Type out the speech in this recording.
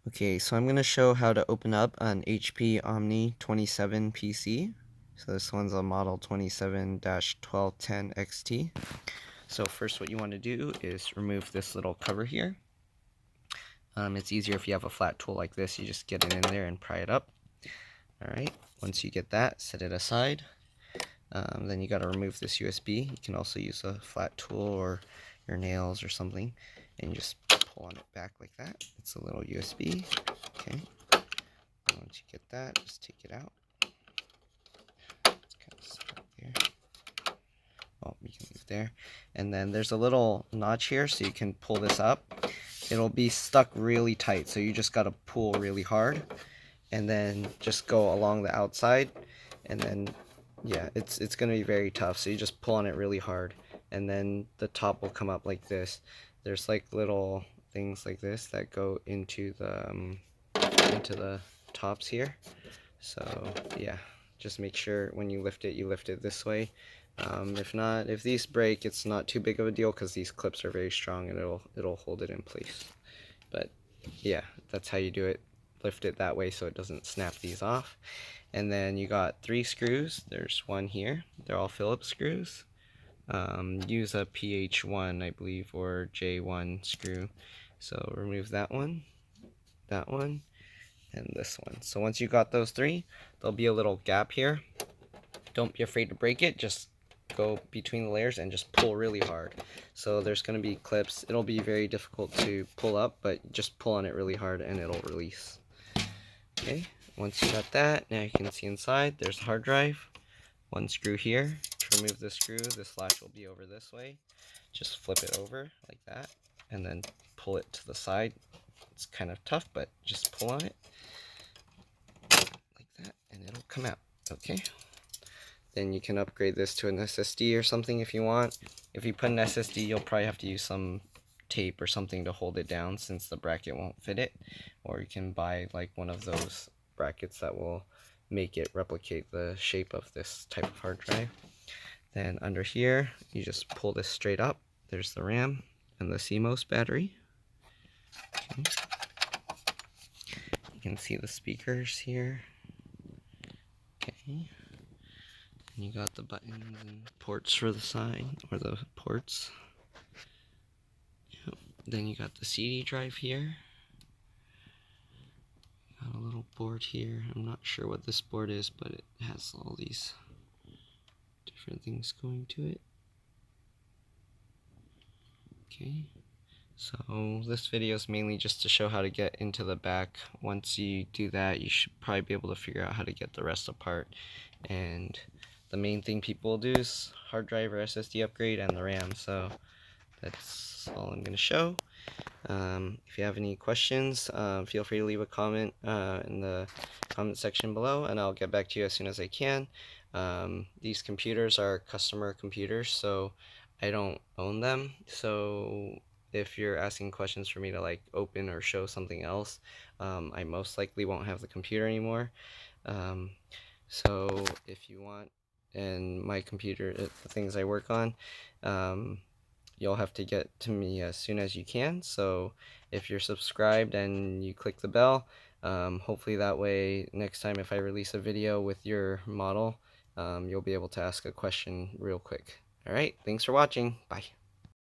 Okay, so I'm going to show how to open up an HP Omni 27 PC. So this one's a model 27-1210 XT. So first what you want to do is remove this little cover here. It's easier if you have a flat tool like this. You just get it in there and pry it up. Alright, once you get that, set it aside. Then you got to remove this USB. You can also use a flat tool or your nails or something, and you just pull on it back like that. It's a little USB. Okay. And once you get that, just take it out. It's kind of stuck there. Oh, you can leave there. And then there's a little notch here, so you can pull this up. It'll be stuck really tight, so you just got to pull really hard, and then just go along the outside, and then yeah, it's going to be very tough, so you just pull on it really hard, and then the top will come up like this. There's like little things like this that go into the tops here. So yeah, just make sure when you lift it this way. If not, if these break, it's not too big of a deal because these clips are very strong and it'll hold it in place. But yeah, that's how you do it. Lift it that way so it doesn't snap these off. And then you got 3 screws. There's one here. They're all Phillips screws. Use a PH1, I believe, or J1 screw. So remove that one, and this one. So once you got those 3, there'll be a little gap here. Don't be afraid to break it. Just go between the layers and just pull really hard. So there's going to be clips. It'll be very difficult to pull up, but just pull on it really hard and it'll release. Okay, once you got that, now you can see inside there's a hard drive. One screw here. To remove the screw, this latch will be over this way. Just flip it over like that and then pull it to the side. It's kind of tough, but just pull on it like that and it'll come out. Okay, then you can upgrade this to an SSD or something if you want. If you put an SSD, you'll probably have to use some tape or something to hold it down since the bracket won't fit it, or you can buy like one of those brackets that will make it replicate the shape of this type of hard drive. Then under here, you just pull this straight up. There's the RAM and the CMOS battery. Okay. You can see the speakers here. Okay. And you got the buttons and ports for the side, or the ports. Yep. Then you got the CD drive here. Got a little board here. I'm not sure what this board is, but it has all these different things going to it. Okay, so this video is mainly just to show how to get into the back. Once you do that, you should probably be able to figure out how to get the rest apart. And the main thing people will do is hard drive or SSD upgrade and the RAM. So that's all I'm going to show. If you have any questions, feel free to leave a comment in the comment section below, and I'll get back to you as soon as I can. These computers are customer computers, so I don't own them. So if you're asking questions for me to like open or show something else, I most likely won't have the computer anymore. So if you want, and my computer, the things I work on, you'll have to get to me as soon as you can. So if you're subscribed and you click the bell, hopefully that way next time if I release a video with your model, you'll be able to ask a question real quick. Alright, thanks for watching. Bye.